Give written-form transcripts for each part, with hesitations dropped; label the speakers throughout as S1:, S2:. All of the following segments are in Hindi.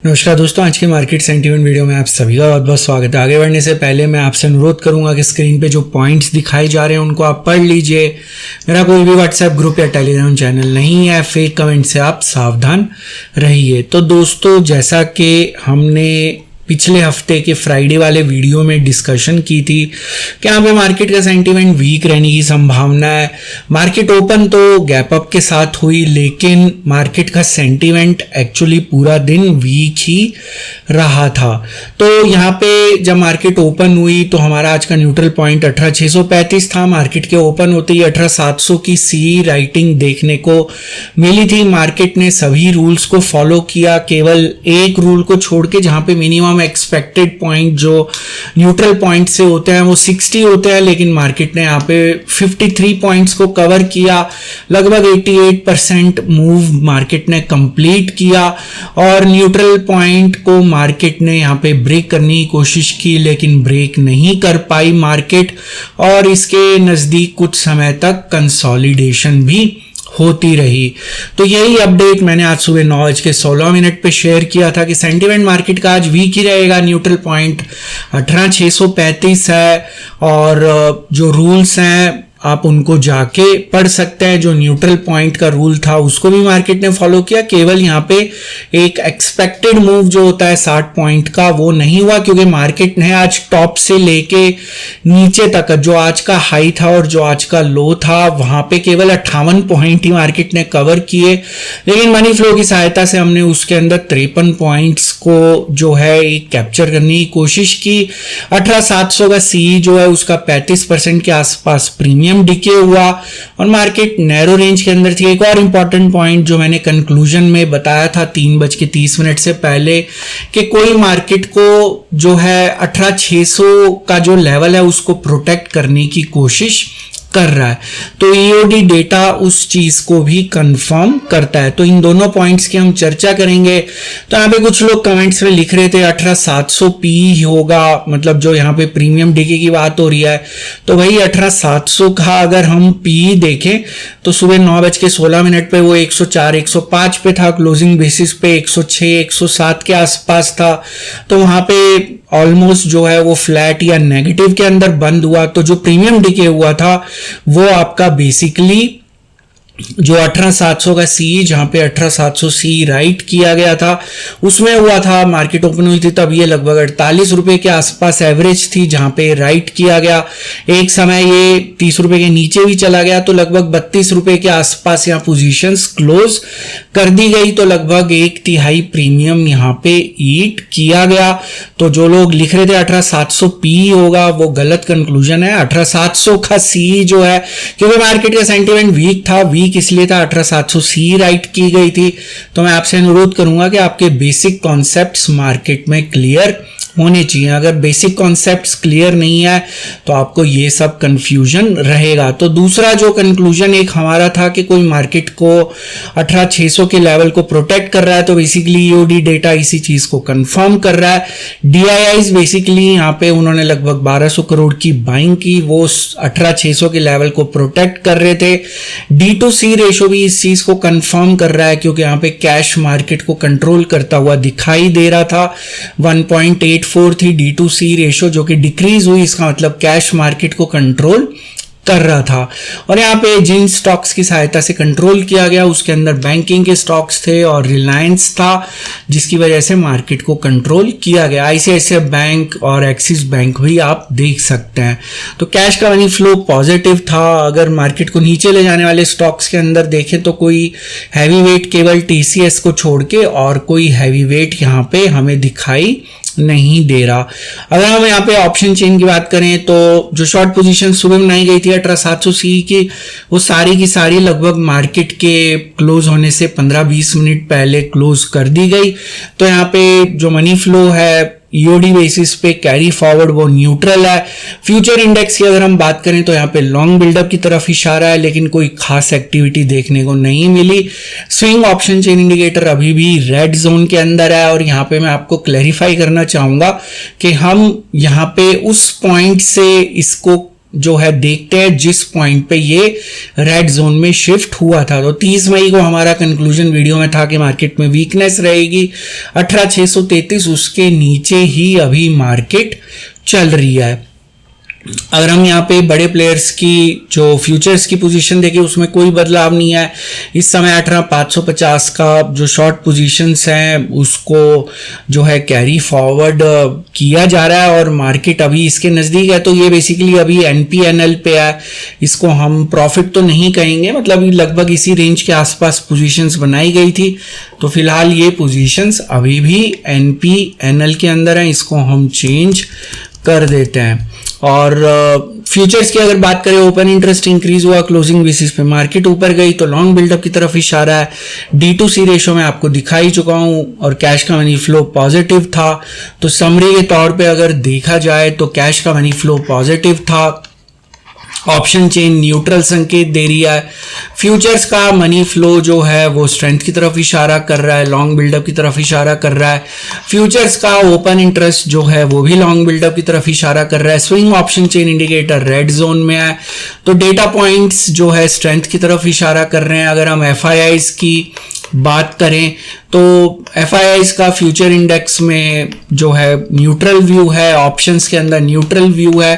S1: नमस्कार दोस्तों, आज के मार्केट सेंटीमेंट वीडियो में आप सभी का बहुत बहुत स्वागत है। आगे बढ़ने से पहले मैं आपसे अनुरोध करूंगा कि स्क्रीन पे जो पॉइंट्स दिखाए जा रहे हैं उनको आप पढ़ लीजिए। मेरा कोई भी व्हाट्सएप ग्रुप या टेलीग्राम चैनल नहीं है, फेक कमेंट से आप सावधान रहिए। तो दोस्तों, जैसा कि हमने पिछले हफ्ते के फ्राइडे वाले वीडियो में डिस्कशन की थी कि यहाँ पे मार्केट का सेंटीमेंट वीक रहने की संभावना है। मार्केट ओपन तो गैप अप के साथ हुई, लेकिन मार्केट का सेंटीमेंट एक्चुअली पूरा दिन वीक ही रहा था। तो यहाँ पे जब मार्केट ओपन हुई तो हमारा आज का न्यूट्रल पॉइंट 18,635 था। मार्केट के ओपन होते ही 18,700 की सी राइटिंग देखने को मिली थी। मार्केट ने सभी रूल्स को फॉलो किया, केवल एक रूल को छोड़ के, जहाँ पे मिनिमम एक्सपेक्टेड पॉइंट जो न्यूट्रल पॉइंट से होते हैं वो 60 होते हैं, लेकिन मार्केट ने यहाँ पे 53 पॉइंट्स को कवर किया। लगभग 88% मूव मार्केट ने कंप्लीट किया और न्यूट्रल पॉइंट को मार्केट ने यहाँ पे ब्रेक करने की कोशिश की, लेकिन ब्रेक नहीं कर पाई मार्केट, और इसके नजदीक कुछ समय तक कंसोलिडेशन भी होती रही। तो यही अपडेट मैंने आज सुबह 9:16 पे शेयर किया था कि सेंटीमेंट मार्केट का आज वीक ही रहेगा। न्यूट्रल पॉइंट 18,635 है और जो रूल्स हैं आप उनको जाके पढ़ सकते हैं। जो न्यूट्रल पॉइंट का रूल था उसको भी मार्केट ने फॉलो किया, केवल यहाँ पे एक एक्सपेक्टेड मूव जो होता है 60 पॉइंट का वो नहीं हुआ, क्योंकि मार्केट ने आज टॉप से लेके नीचे तक जो आज का हाई था और जो आज का लो था वहां पे केवल 58 पॉइंट ही मार्केट ने कवर किए। लेकिन मनी फ्लो की सहायता से हमने उसके अंदर 53 पॉइंट्स को जो है कैप्चर करने की कोशिश की। 18,700 का सी जो है उसका 35% के आसपास प्रीमियम डिके हुआ और मार्केट नैरो रेंज के अंदर थी। एक और इंपॉर्टेंट पॉइंट जो मैंने कंक्लूजन में बताया था 3:30 से पहले कि कोई मार्केट को जो है 18,600 का जो लेवल है उसको प्रोटेक्ट करने की कोशिश कर रहा है, तो ईओडी डेटा उस चीज को भी कंफर्म करता है। तो इन दोनों पॉइंट्स की हम चर्चा करेंगे। तो यहाँ पे कुछ लोग कमेंट्स में लिख रहे थे 18,700 पी होगा, मतलब जो यहाँ पे प्रीमियम डीके की बात हो रही है, तो वही 18,700 का अगर हम पी देखें तो सुबह 9:16 पे वो 104 105 पे था, क्लोजिंग बेसिस पे 106 107 के आसपास था। तो वहां पे ऑलमोस्ट जो है वो फ्लैट या नेगेटिव के अंदर बंद हुआ। तो जो प्रीमियम डीके हुआ था वो आपका बेसिकली जो 18,700 का सी, जहां पे 18,700 सी राइट किया गया था, उसमें हुआ था। मार्केट ओपन हुई थी तब ये लगभग 48 रुपए के आसपास एवरेज थी जहां पे राइट किया गया। एक समय ये 30 रुपए के नीचे भी चला गया, तो लगभग 32 रुपए के आसपास यहाँ पोजीशंस क्लोज कर दी गई। तो लगभग 1/3 प्रीमियम यहाँ पे ईट किया गया। तो जो लोग लिख रहे थे 18,700 पी होगा वो गलत कंक्लूजन है। 18,700 का सी जो है, क्योंकि मार्केट का सेंटीमेंट वीक था, वीक इसलिए था, 18,700 सी राइट की गई थी। तो मैं आपसे अनुरोध करूंगा कि आपके बेसिक कॉन्सेप्ट्स मार्केट में क्लियर होने चाहिए। अगर बेसिक कॉन्सेप्ट्स क्लियर नहीं है तो आपको ये सब कंफ्यूजन रहेगा। तो दूसरा जो कंक्लूजन एक हमारा था कि कोई मार्केट को 18,600 के लेवल को प्रोटेक्ट कर रहा है, तो बेसिकली ईओडी डेटा इसी चीज को कंफर्म कर रहा है। डीआईआईज बेसिकली यहाँ पे उन्होंने लगभग 1200 करोड़ की बाइंग की, वो 18,600 के लेवल को प्रोटेक्ट कर रहे थे। D2C रेशो भी इस चीज को कंफर्म कर रहा है, क्योंकि यहाँ पे कैश मार्केट को कंट्रोल करता हुआ दिखाई दे रहा था। 1.84 थी D2C रेशो, जो कि डिक्रीज हुई, इसका मतलब कैश मार्केट को कंट्रोल कर रहा था। और यहाँ पे जिन स्टॉक्स की सहायता से कंट्रोल किया गया उसके अंदर बैंकिंग के स्टॉक्स थे और रिलायंस था, जिसकी वजह से मार्केट को कंट्रोल किया गया। आईसीआईसीआई बैंक और एक्सिस बैंक भी आप देख सकते हैं। तो कैश का मनी फ्लो पॉजिटिव था। अगर मार्केट को नीचे ले जाने वाले स्टॉक्स के अंदर देखें तो कोई हैवी वेट केवल टीसीएस को छोड़ के और कोई हैवी वेट यहाँ पे हमें दिखाई नहीं दे रहा। अगर हम यहाँ पे ऑप्शन चेन की बात करें तो जो शॉर्ट पोजीशन सुबह बनाई गई थी 18,700 सी की, वो सारी की सारी लगभग मार्केट के क्लोज होने से 15-20 मिनट पहले क्लोज कर दी गई। तो यहाँ पे जो मनी फ्लो है ईओडी बेसिस पे कैरी फॉरवर्ड वो न्यूट्रल है। फ्यूचर इंडेक्स की अगर हम बात करें तो यहाँ पे लॉन्ग बिल्डअप की तरफ इशारा है, लेकिन कोई खास एक्टिविटी देखने को नहीं मिली। स्विंग ऑप्शन चेन इंडिकेटर अभी भी रेड जोन के अंदर है, और यहाँ पे मैं आपको क्लैरिफाई करना चाहूंगा कि हम यहाँ पे उस पॉइंट से इसको जो है देखते हैं जिस पॉइंट पे ये रेड जोन में शिफ्ट हुआ था। तो 30 मई को हमारा कंक्लूजन वीडियो में था कि मार्केट में वीकनेस रहेगी 18,633, उसके नीचे ही अभी मार्केट चल रही है। अगर हम यहाँ पे बड़े प्लेयर्स की जो फ्यूचर्स की पोजीशन देखें उसमें कोई बदलाव नहीं है। इस समय 18,550 का जो शॉर्ट पोजीशंस हैं उसको जो है कैरी फॉरवर्ड किया जा रहा है और मार्केट अभी इसके नज़दीक है। तो ये बेसिकली अभी NPNL पे है, इसको हम प्रॉफिट तो नहीं कहेंगे, मतलब लगभग इसी रेंज के आसपास पोजीशंस बनाई गई थी। तो फिलहाल ये पोजीशंस अभी भी NPNL के अंदर हैं, इसको हम चेंज कर देते हैं। और फ्यूचर्स की अगर बात करें, ओपन इंटरेस्ट इंक्रीज हुआ क्लोजिंग बेसिस पे, मार्केट ऊपर गई तो लॉन्ग बिल्डअप की तरफ इशारा है। D2C रेशो में आपको दिखाई चुका हूं और कैश का मनी फ्लो पॉजिटिव था। तो समरी के तौर पे अगर देखा जाए तो कैश का मनी फ्लो पॉजिटिव था, ऑप्शन चेन न्यूट्रल संकेत दे रही है। फ्यूचर्स का मनी फ्लो जो है वो स्ट्रेंथ की तरफ इशारा कर रहा है, लॉन्ग बिल्डअप की तरफ इशारा कर रहा है। फ्यूचर्स का ओपन इंटरेस्ट जो है वो भी लॉन्ग बिल्डअप की तरफ इशारा कर रहा है। Swing option chain indicator red zone में है। तो डेटा पॉइंट्स जो है स्ट्रेंथ की तरफ इशारा कर रहे हैं। अगर हम FIIs की बात करें तो FIIs का फ्यूचर इंडेक्स में जो है न्यूट्रल व्यू है, ऑप्शंस के अंदर न्यूट्रल व्यू है,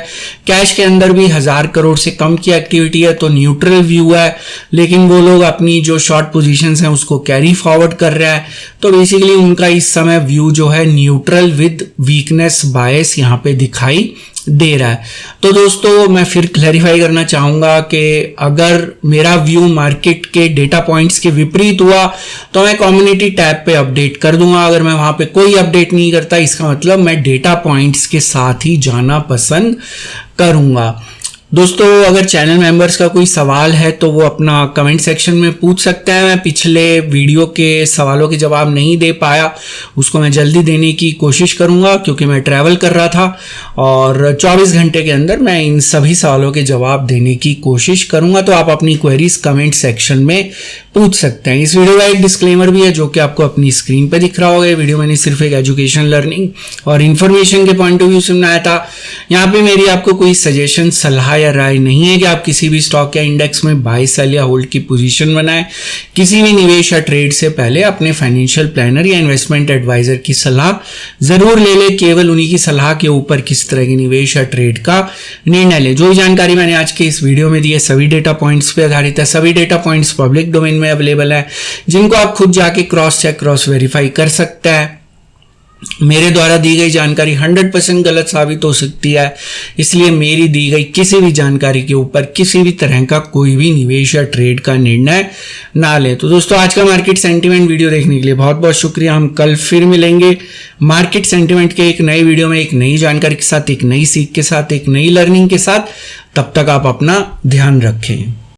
S1: कैश के अंदर भी 1000 करोड़ से कम की एक्टिविटी है तो न्यूट्रल व्यू है। लेकिन वो लोग अपनी जो शॉर्ट पोजीशंस हैं उसको कैरी फॉरवर्ड कर रहा है। तो बेसिकली उनका इस समय व्यू जो है न्यूट्रल विद वीकनेस बायस यहाँ पे दिखाई दे रहा है। तो दोस्तों मैं फिर क्लैरिफाई करना चाहूंगा कि अगर मेरा व्यू मार्केट के डेटा पॉइंट्स के विपरीत हुआ तो मैं कम्युनिटी टैब पे अपडेट कर दूंगा। अगर मैं वहां पे कोई अपडेट नहीं करता इसका मतलब मैं डेटा पॉइंट्स के साथ ही जाना पसंद करूंगा। दोस्तों अगर चैनल मेंबर्स का कोई सवाल है तो वो अपना कमेंट सेक्शन में पूछ सकते हैं। मैं पिछले वीडियो के सवालों के जवाब नहीं दे पाया, उसको मैं जल्दी देने की कोशिश करूंगा क्योंकि मैं ट्रैवल कर रहा था और 24 घंटे के अंदर मैं इन सभी सवालों के जवाब देने की कोशिश करूंगा। तो आप अपनी क्वेरीज कमेंट सेक्शन में पूछ सकते हैं। इस वीडियो का एक डिस्क्लेमर भी है जो कि आपको अपनी स्क्रीन पर दिख रहा होगा। ये वीडियो मैंने सिर्फ एक एजुकेशन, लर्निंग और इन्फॉर्मेशन के पॉइंट ऑफ व्यू से बनाया था। यहाँ पे मेरी आपको कोई सजेशन, सलाह या राय नहीं है कि आप किसी भी स्टॉक या इंडेक्स में बाय, सेल या होल्ड की पोजीशन बनाएं। किसी भी निवेश या ट्रेड से पहले अपने फाइनेंशियल प्लानर या इन्वेस्टमेंट एडवाइजर की सलाह जरूर ले लें। केवल उन्हीं की सलाह के ऊपर किस तरह के निवेश या ट्रेड का निर्णय लें। जो भी जानकारी मैंने आज के इस वीडियो में दी है सभी डेटा पॉइंट्स पे आधारित है। सभी डेटा पॉइंट्स पब्लिक डोमेन में अवेलेबल है जिनको आप खुद जाके क्रॉस चेक, क्रॉस वेरीफाई कर सकते हैं। मेरे द्वारा दी गई जानकारी 100% गलत साबित हो सकती है, इसलिए मेरी दी गई किसी भी जानकारी के ऊपर किसी भी तरह का कोई भी निवेश या ट्रेड का निर्णय ना लें। तो दोस्तों आज का मार्केट सेंटीमेंट वीडियो देखने के लिए बहुत बहुत शुक्रिया। हम कल फिर मिलेंगे मार्केट सेंटीमेंट के एक नए वीडियो में, एक नई जानकारी के साथ, एक नई सीख के साथ, एक नई लर्निंग के साथ। तब तक आप अपना ध्यान रखें।